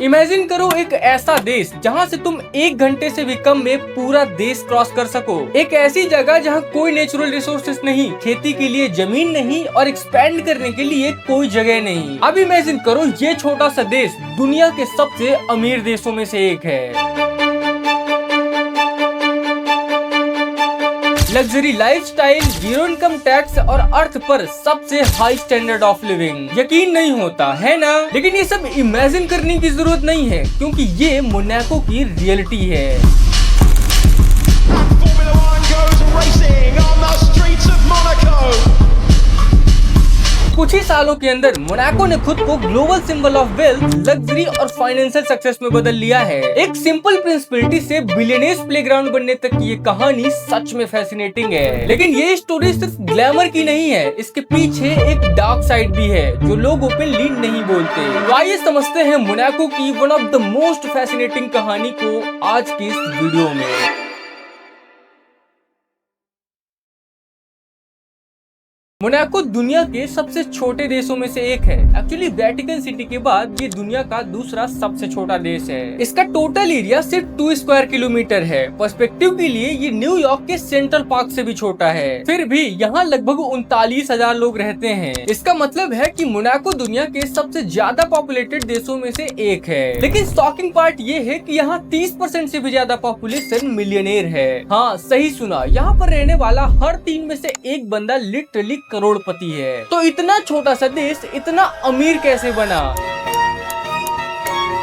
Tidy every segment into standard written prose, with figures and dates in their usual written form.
Imagine करो एक ऐसा देश जहाँ से तुम 1 घंटे से भी कम में पूरा देश क्रॉस कर सको। एक ऐसी जगह जहाँ कोई नेचुरल रिसोर्सेस नहीं, खेती के लिए जमीन नहीं और एक्सपैंड करने के लिए कोई जगह नहीं। अब इमेजिन करो ये छोटा सा देश दुनिया के सबसे अमीर देशों में से एक है। Luxury lifestyle, zero income tax और अर्थ पर सबसे हाई स्टैंडर्ड ऑफ लिविंग। यकीन नहीं होता है ना? लेकिन ये सब इमेजिन करने की जरूरत नहीं है, क्योंकि ये मोनाको की रियलिटी है। कुछ ही सालों के अंदर मोनाको ने खुद को global symbol of wealth, luxury और फाइनेंशियल सक्सेस में बदल लिया है। एक सिंपल प्रिंसिपलिटी से बिलियनियर्स प्लेग्राउंड बनने तक की ये कहानी सच में फैसिनेटिंग है। लेकिन ये स्टोरी सिर्फ ग्लैमर की नहीं है, इसके पीछे एक डार्क साइड भी है जो लोग ओपनली नहीं बोलते। तो आइए समझते हैं मोनाको की one of the most fascinating कहानी को आज की इस वीडियो में। मोनाको दुनिया के सबसे छोटे देशों में से एक है। एक्चुअली वेटिकन सिटी के बाद ये दुनिया का दूसरा सबसे छोटा देश है। इसका टोटल एरिया सिर्फ 2 स्क्वायर किलोमीटर है। पर्सपेक्टिव के लिए ये न्यूयॉर्क के सेंट्रल पार्क से भी छोटा है। फिर भी यहाँ लगभग 39,000 लोग रहते हैं। इसका मतलब है कि मोनाको दुनिया के सबसे ज्यादा पॉपुलेटेड देशों में से एक है। लेकिन शॉकिंग पार्ट ये है कि यहाँ 30% से भी ज्यादा पॉपुलेशन मिलियनेयर है। हाँ, सही सुना, यहाँ पर रहने वाला हर 3 में से एक बंदा लिटरली करोड़पति है। तो इतना छोटा सा देश इतना अमीर कैसे बना?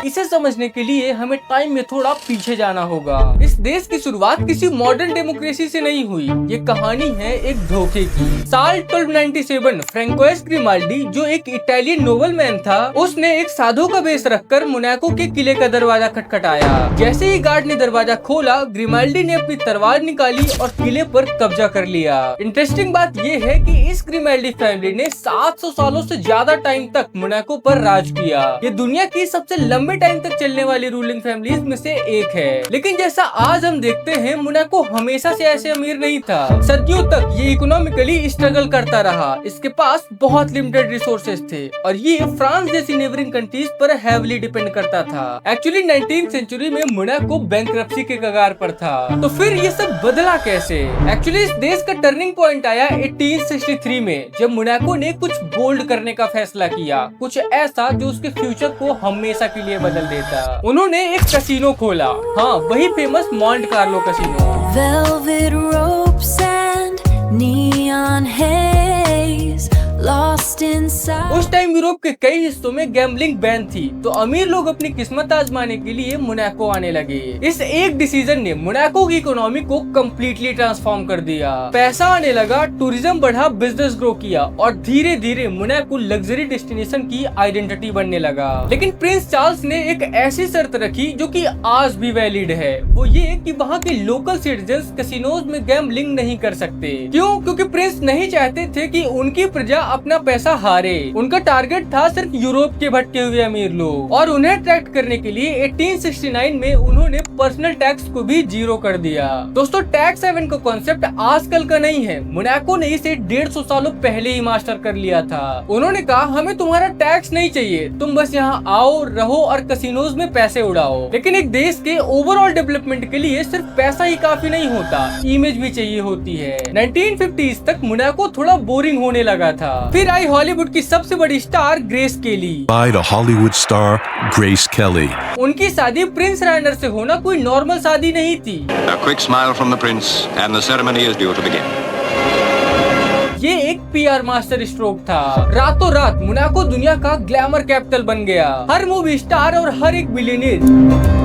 इसे समझने के लिए हमें टाइम में थोड़ा पीछे जाना होगा। इस देश की शुरुआत किसी मॉडर्न डेमोक्रेसी से नहीं हुई। ये कहानी है एक धोखे की। साल 1297 फ्रैंकोइस ग्रिमाल्डी, जो एक इटालियन नोबलमैन था, उसने एक साधु का वेश रखकर मोनाको के किले का दरवाजा खटखटाया। जैसे ही गार्ड ने दरवाजा खोला, ग्रिमाल्डी ने अपनी तलवार निकाली और किले पर कब्जा कर लिया। इंटरेस्टिंग बात ये है कि इस ग्रिमाल्डी फैमिली ने 700 सालों से ज्यादा टाइम तक मोनाको पर राज किया। ये दुनिया की सबसे लंबे टाइम तक चलने वाली रूलिंग फैमिलीज में से एक है। लेकिन जैसा आज हम देखते हैं, मोनाको हमेशा से ऐसे अमीर नहीं था। सदियों तक ये इकोनॉमिकली स्ट्रगल करता रहा। इसके पास बहुत लिमिटेड रिसोर्सेज थे और ये फ्रांस जैसी नेबरिंग कंट्रीज पर हेविली डिपेंड करता था। एक्चुअली 19th सेंचुरी में मोनाको बैंकरप्सी के कगार पर था। तो फिर ये सब बदला कैसे? एक्चुअली इस देश का टर्निंग पॉइंट आया 1863 में, जब मोनाको ने कुछ बोल्ड करने का फैसला किया, कुछ ऐसा जो उसके फ्यूचर को हमेशा के लिए बदल देता। उन्होंने एक कैसीनो खोला। हाँ, वही famous मॉन्ट Carlo casino. Velvet ropes and neon haze, lost inside. उस टाइम यूरोप के कई हिस्सों में गैम्बलिंग बैन थी, तो अमीर लोग अपनी किस्मत आजमाने के लिए मोनाको आने लगे। इस एक डिसीजन ने मोनाको की इकोनॉमी को कम्प्लीटली ट्रांसफॉर्म कर दिया। पैसा आने लगा, टूरिज्म बढ़ा, बिजनेस ग्रो किया और धीरे धीरे मोनाको लग्जरी डेस्टिनेशन की आइडेंटिटी बनने लगा। लेकिन प्रिंस चार्ल्स ने एक ऐसी शर्त रखी जो कि आज भी वैलिड है। वो ये कि वहाँ के लोकल सिटीजन्स कैसीनोज में गैम्बलिंग नहीं कर सकते। क्यों? क्योंकि प्रिंस नहीं चाहते थे कि उनकी प्रजा अपना पैसा हारे। उनका टारगेट था सिर्फ यूरोप के भटके हुए अमीर लोग, और उन्हें अट्रैक्ट करने के लिए 1869 में उन्होंने पर्सनल टैक्स को भी जीरो कर दिया। दोस्तों, टैक्स हेवन का कॉन्सेप्ट आजकल का नहीं है। मोनाको ने इसे 150 सालों पहले ही मास्टर कर लिया था। उन्होंने कहा, हमें तुम्हारा टैक्स नहीं चाहिए, तुम बस यहाँ आओ, रहो और कैसीनोज में पैसे उड़ाओ। लेकिन एक देश के ओवरऑल डेवलपमेंट के लिए सिर्फ पैसा ही काफी नहीं होता, इमेज भी चाहिए होती है। 1950s तक मोनाको थोड़ा बोरिंग होने लगा था। फिर आई हॉलीवुड की सबसे बड़ी स्टार ग्रेस केली। By the Hollywood star Grace Kelly. उनकी शादी प्रिंस राइनर से होना कोई नॉर्मल शादी नहीं थी। A quick smile from the prince and the ceremony is due to begin. ये एक PR मास्टर स्ट्रोक था। रातों रात मोनाको दुनिया का ग्लैमर कैपिटल बन गया। हर मूवी स्टार और हर एक बिलियनियर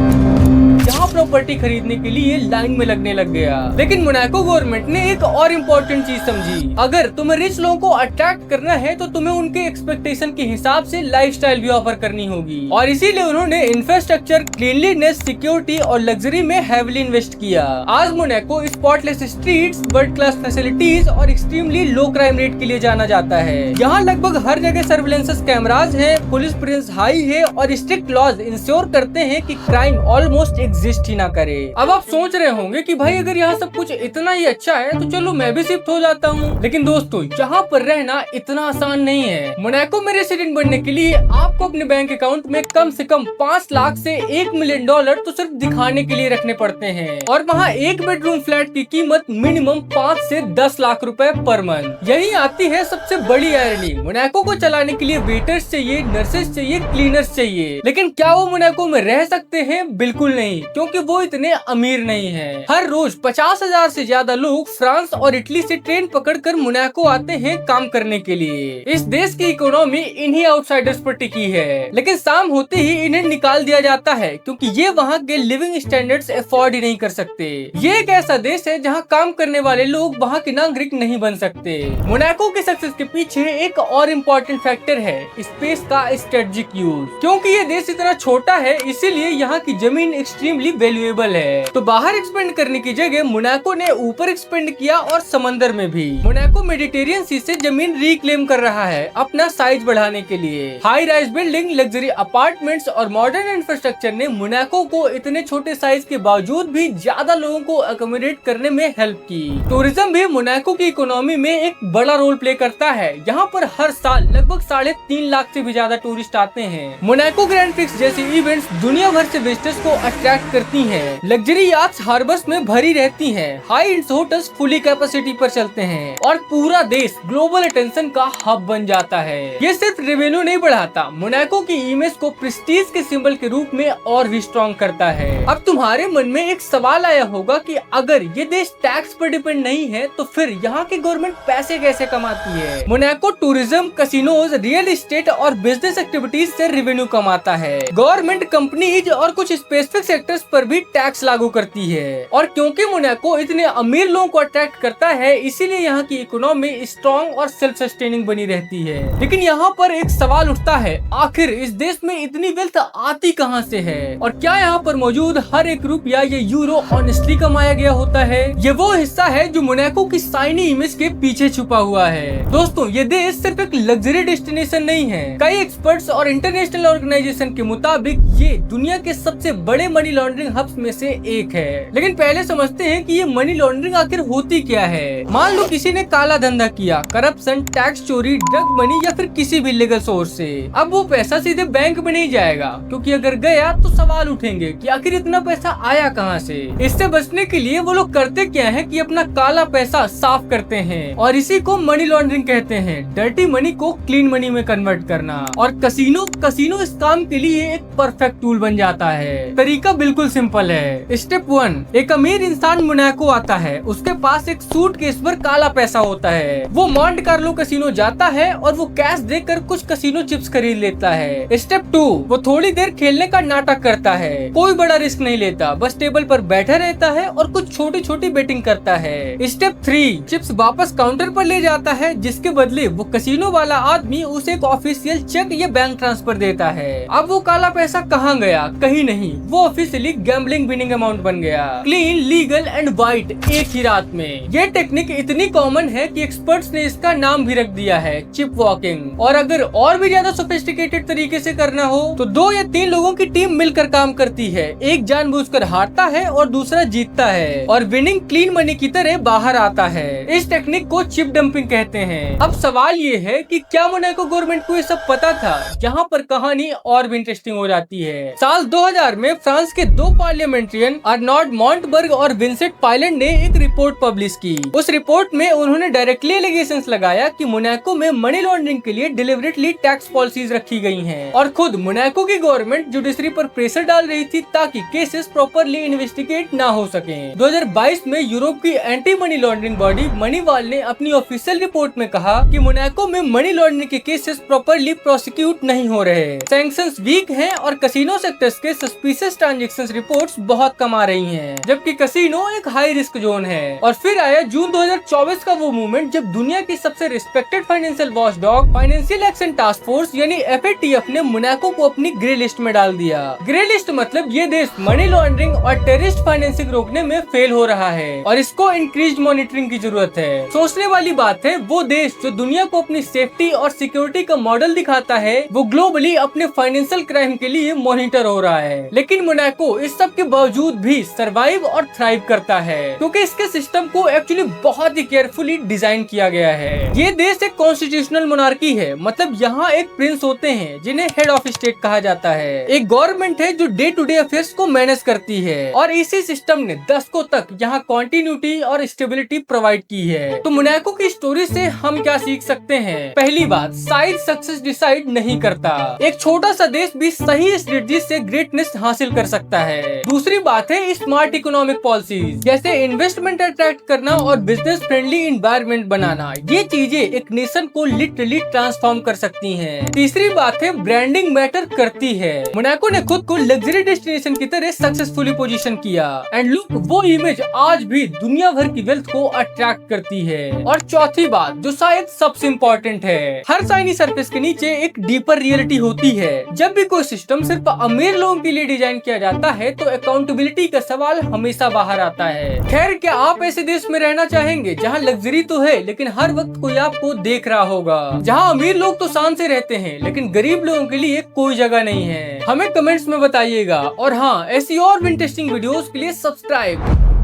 यहाँ प्रॉपर्टी खरीदने के लिए लाइन में लगने लग गया। लेकिन मोनाको गवर्नमेंट ने एक और इम्पोर्टेंट चीज समझी। अगर तुम्हें रिच लोगों को अट्रैक्ट करना है तो तुम्हें उनके एक्सपेक्टेशन के हिसाब से लाइफस्टाइल भी ऑफर करनी होगी, और इसीलिए उन्होंने इंफ्रास्ट्रक्चर, क्लीनलीनेस, सिक्योरिटी और लग्जरी में हेविली इन्वेस्ट किया। आज Monaco spotless streets, world class facilities और एक्सट्रीमली लो क्राइम रेट के लिए जाना जाता है। यहाँ लगभग हर जगह सर्विलेंस कैमराज है, पुलिस प्रेजेंस हाई है और स्ट्रिक्ट लॉज इंश्योर करते हैं कि क्राइम ऑलमोस्ट एग्जिस्ट ही ना करे। अब आप सोच रहे होंगे कि भाई अगर यहाँ सब कुछ इतना ही अच्छा है तो चलो मैं भी शिफ्ट हो जाता हूँ, लेकिन दोस्तों यहाँ पर रहना इतना आसान नहीं है। मोनाको में रेसिडेंट बनने के लिए आपको अपने बैंक अकाउंट में कम से कम 5 लाख से 1 मिलियन डॉलर तो सिर्फ दिखाने के लिए रखने पड़ते हैं, और वहाँ एक बेडरूम फ्लैट की कीमत मिनिमम 5 से 10 लाख रुपए पर मंथ। यही आती है सबसे बड़ी आयरनी, मोनाको को चलाने के लिए वेटर्स चाहिए, नर्सेस चाहिए, क्लीनर्स चाहिए, लेकिन क्या वो मोनाको में रह सकते हैं? बिल्कुल नहीं, क्योंकि वो इतने अमीर नहीं है। हर रोज 50,000 से ज्यादा लोग फ्रांस और इटली से ट्रेन पकड़कर मोनाको आते हैं काम करने के लिए। इस देश की इकोनॉमी इन्हीं आउटसाइडर्स पर टिकी है, लेकिन शाम होते ही इन्हें निकाल दिया जाता है क्योंकि ये वहाँ के लिविंग स्टैंडर्ड्स अफोर्ड ही नहीं कर सकते। ये एक ऐसा देश है जहाँ काम करने वाले लोग वहाँ के नागरिक नहीं बन सकते। मोनाको के सक्सेस के पीछे एक और इम्पोर्टेंट फैक्टर है स्पेस का स्ट्रेटेजिक यूज। क्योंकि ये देश इतना छोटा है इसीलिए यहाँ की जमीन एक्सट्रीमली वैल्यूएबल है, तो बाहर एक्सपेंड करने की जगह मोनाको ने ऊपर एक्सपेंड किया और समंदर में भी। मोनाको मेडिटेरियन सी से जमीन रिक्लेम कर रहा है अपना साइज बढ़ाने के लिए। High rise building, luxury apartments और मॉडर्न इंफ्रास्ट्रक्चर ने मोनाको को इतने छोटे साइज के बावजूद भी ज्यादा लोगों को अकोमोडेट करने में हेल्प की। टूरिज्म भी मोनाको की इकोनॉमी में एक बड़ा रोल प्ले करता है। यहाँ पर हर साल लगभग 3.5 लाख से भी ज्यादा टूरिस्ट आते हैं। मोनाको ग्रैंड प्रिक्स जैसी इवेंट्स दुनिया भर से विजिटर्स को अट्रैक्ट करती हैं। लग्जरी याट्स हार्बर्स में भरी रहती हैं। High and hotels fully capacity पर चलते हैं और पूरा देश ग्लोबल अटेंशन का हब बन जाता है। ये सिर्फ रेवेन्यू नहीं बढ़ाता, मोनाको की इमेज को प्रेस्टीज के सिंबल के रूप में और भी स्ट्रॉन्ग करता है। अब तुम्हारे मन में एक सवाल आया होगा कि अगर ये देश टैक्स पर डिपेंड नहीं है तो फिर यहाँ की गवर्नमेंट पैसे कैसे कमाती है? Monaco tourism, casinos, real estate और बिजनेस एक्टिविटीज से रेवेन्यू कमाता है। गवर्नमेंट कंपनीज और कुछ स्पेसिफिक सेक्टर्स पर भी टैक्स लागू करती है, और क्योंकि मोनाको इतने अमीर लोगों को अट्रैक्ट करता है इसीलिए यहाँ की इकोनॉमी स्ट्रॉन्ग और सेल्फ सस्टेनिंग बनी रहती है। लेकिन यहाँ पर एक सवाल उठता है, आखिर इस देश में इतनी वेल्थ आती कहाँ से है? और क्या यहाँ पर मौजूद हर एक रुपया या यूरो ऑनेस्टली कमाया गया होता है? ये वो हिस्सा है जो मोनाको की शाइनी इमेज के पीछे छुपा हुआ है। दोस्तों ये देश सिर्फ एक लग्जरी डेस्टिनेशन नहीं है। कई एक्सपर्ट्स और इंटरनेशनल ऑर्गेनाइजेशन के मुताबिक ये दुनिया के सबसे बड़े मनी लॉन्ड्रिंग हब्स में से एक है। लेकिन पहले समझते हैं कि ये मनी लॉन्ड्रिंग आखिर होती क्या है। मान लो किसी ने काला धंधा किया, करप्शन, टैक्स चोरी, ड्रग मनी या फिर किसी भी लीगल सोर्स से। अब वो पैसा सीधे बैंक में नहीं जाएगा, क्योंकि अगर गया तो सवाल उठेंगे कि आखिर इतना पैसा आया कहाँ से। इससे बचने के लिए वो लोग करते क्या है कि अपना काला पैसा साफ करते हैं, और इसी को मनी लॉन्ड्रिंग कहते हैं। डर्टी मनी को क्लीन मनी में कन्वर्ट करना। और कसीनो इस काम के लिए एक परफेक्ट टूल बन जाता है। तरीका बिल्कुल सिंपल है। स्टेप 1, एक अमीर इंसान मोनाको आता है, उसके पास एक सूटकेस पर काला पैसा होता है। वो मॉन्ट कार्लो कसीनो जाता है और वो कैश देकर कुछ कसीनो चिप्स खरीद लेता है। स्टेप 2, वो थोड़ी देर खेलने का नाटक करता है, कोई बड़ा रिस्क नहीं लेता, बस टेबल पर बैठा रहता है और कुछ छोटी छोटी बेटिंग करता है। स्टेप 3, चिप्स वापस काउंटर पर ले जाता है, जिसके बदले वो कसीनो वाला आदमी उसे एक ऑफिशियल चेक या बैंक ट्रांसफर देता है। अब वो काला पैसा कहाँ गया? कहीं नहीं, वो ऑफिशियली गैम्बलिंग विनिंग अमाउंट बन गया। क्लीन, लीगल एंड व्हाइट एक ही रात में। ये टेक्निक इतनी कॉमन है कि एक्सपर्ट्स ने इसका नाम भी रख दिया है, चिप वॉकिंग। और अगर और भी ज्यादा सोफिस्टिकेटेड तरीके से करना हो तो 2 या 3 लोगों की टीम मिलकर काम करती है। एक जानबूझकर हारता है और दूसरा जीतता है, और विनिंग क्लीन मनी की तरह बाहर आता है। इस टेक्निक को चिप डंपिंग कहते हैं। अब सवाल ये है कि क्या मोनाको गवर्नमेंट को ये सब पता था? यहाँ पर कहानी और भी इंटरेस्टिंग हो जाती है। साल 2000 में फ्रांस के 2 पार्लियामेंट्रियन अर्नॉल्ड मॉन्टबर्ग और विंसेंट पायलट ने एक रिपोर्ट पब्लिश की। उस रिपोर्ट में उन्होंने डायरेक्टली एलिगेशंस लगाया कि मोनाको में मनी लॉन्ड्रिंग के लिए डिलिबरेटली टैक्स पॉलिसीज रखी गई हैं, और खुद मोनाको की गवर्नमेंट जुडिशरी पर प्रेशर डाल रही थी ताकि केसेस प्रॉपरली इन्वेस्टिगेट ना हो सके। 2022 में यूरोप की एंटी मनी लॉन्ड्रिंग बॉडी मनीवाल ने अपनी ऑफिशियल रिपोर्ट में कहा कि मोनाको में मनी लॉन्ड्रिंग के केसेस प्रॉपरली प्रोसिक्यूट नहीं हो रहे, सैंक्शंस वीक हैं और कसीनो सेक्टर्स के सस्पिशियस ट्रांजैक्शंस रिपोर्ट्स बहुत कम आ रही हैं, जबकि कसीनो एक हाई रिस्क जोन है। और फिर आया जून 2024 का वो मूवमेंट जब दुनिया की सबसे respected financial watchdog financial action task force यानी FATF ने मोनाको को अपनी ग्रे लिस्ट में डाल दिया। ग्रे लिस्ट मतलब ये देश मनी लॉन्ड्रिंग और टेररिस्ट फाइनेंसिंग रोकने में फेल हो रहा है, और इसको इंक्रीज मॉनिटरिंग की जरूरत है। सोचने वाली बात है, वो देश जो दुनिया को अपनी सेफ्टी और सिक्योरिटी का मॉडल दिखाता है, वो ग्लोबली अपने फाइनेंशियल क्राइम के लिए मॉनिटर हो रहा है। लेकिन मोनाको मोनाको इस सब के बावजूद भी सरवाइव और थ्राइव करता है, क्योंकि इसके सिस्टम को एक्चुअली बहुत ही केयरफुली डिजाइन किया गया है। ये देश एक कॉन्स्टिट्यूशनल मोनार्की है, मतलब यहाँ एक प्रिंस होते हैं जिन्हें हेड ऑफ स्टेट कहा जाता है। एक गवर्नमेंट है जो डे टू डे अफेयर्स को मैनेज करती है, और इसी सिस्टम ने दशकों तक यहाँ कॉन्टिन्यूटी और स्टेबिलिटी प्रोवाइड की है। तो मोनाको की स्टोरी से हम क्या सीख सकते हैं? पहली बात, साइज सक्सेस डिसाइड नहीं करता। एक छोटा सा देश भी सही स्ट्रेटजी से ग्रेटनेस हासिल कर सकता है। दूसरी बात है स्मार्ट इकोनॉमिक पॉलिसीज, जैसे इन्वेस्टमेंट अट्रैक्ट करना और बिजनेस फ्रेंडली एनवायरनमेंट बनाना। ये चीजें एक नेशन को लिटरली ट्रांसफॉर्म कर सकती हैं। तीसरी बात है ब्रांडिंग मैटर करती है। मोनाको ने खुद को लग्जरी डेस्टिनेशन की तरह सक्सेसफुली पोजीशन किया, एंड लुक, वो इमेज आज भी दुनिया भर की वेल्थ को अट्रैक्ट करती है। और चौथी बात, जो शायद सबसे इम्पोर्टेंट है, हर शाइनी सरफेस के नीचे एक डीपर रियलिटी होती है। जब भी कोई सिस्टम सिर्फ अमीर लोगों के लिए डिजाइन किया जाता है तो अकाउंटेबिलिटी का सवाल हमेशा बाहर आता है। खैर, क्या आप ऐसे देश में रहना चाहेंगे जहाँ लग्जरी तो है लेकिन हर वक्त कोई आपको देख रहा होगा, जहाँ अमीर लोग तो शान से रहते हैं लेकिन गरीब लोगों के लिए कोई जगह नहीं है? हमें कमेंट्स में बताइएगा, और हाँ, ऐसी और भी इंटरेस्टिंग वीडियोस के लिए सब्सक्राइब